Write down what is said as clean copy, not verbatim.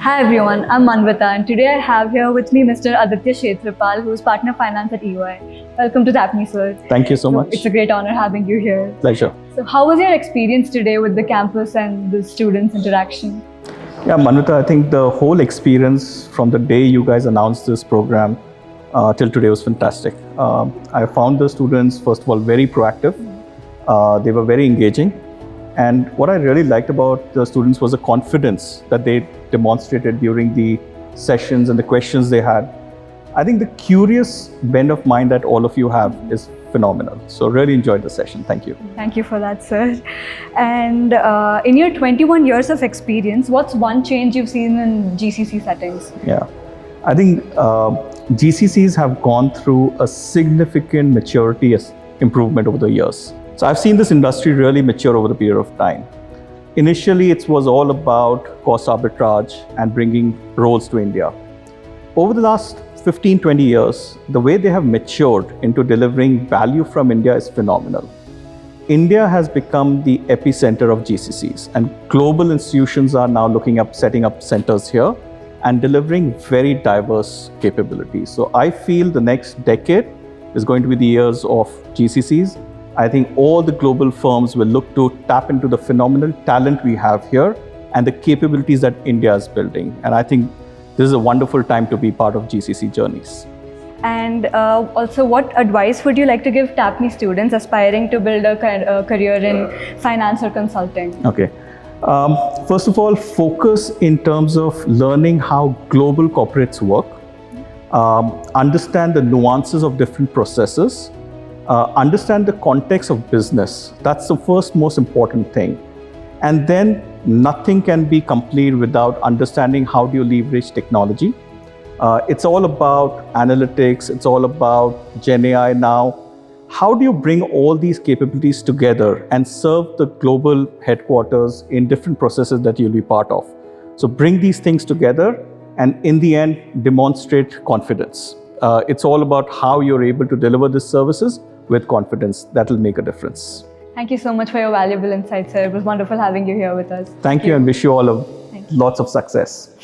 Hi everyone, I'm Manvita and today I have here with me Mr. Adithya Kshetrapal, who is Partner Finance at EY. Welcome to TAPMI, sir. Thank you so much. It's a great honor having you here. Pleasure. So how was your experience today with the campus and the students' interaction? Yeah, Manvita, I think the whole experience from the day you guys announced this program till today was fantastic. I found the students, first of all, very proactive. They were very engaging. And what I really liked about the students was the confidence that they demonstrated during the sessions and the questions they had. I think the curious bend of mind that all of you have is phenomenal. So really enjoyed the session. Thank you. Thank you for that, sir. And in your 21 years of experience, what's one change you've seen in GCC settings? Yeah, I think GCCs have gone through a significant maturity improvement over the years. So I've seen this industry really mature over the period of time. Initially, it was all about cost arbitrage and bringing roles to India. Over the last 15, 20 years, the way they have matured into delivering value from India is phenomenal. India has become the epicenter of GCCs, and global institutions are now looking up, setting up centers here and delivering very diverse capabilities. So I feel the next decade is going to be the years of GCCs. I think all the global firms will look to tap into the phenomenal talent we have here and the capabilities that India is building. And I think this is a wonderful time to be part of GCC journeys. And also, what advice would you like to give TAPMI students aspiring to build a career in finance or consulting? Okay. First of all, focus in terms of learning how global corporates work, understand the nuances of different processes, understand the context of business. That's the first most important thing. And then nothing can be complete without understanding how do you leverage technology. It's all about analytics. It's all about Gen AI now. How do you bring all these capabilities together and serve the global headquarters in different processes that you'll be part of? So bring these things together and in the end, demonstrate confidence. It's all about how you're able to deliver these services with confidence. That will make a difference. Thank you so much for your valuable insights, sir. It was wonderful having you here with us. Thank you and wish you all lots of success.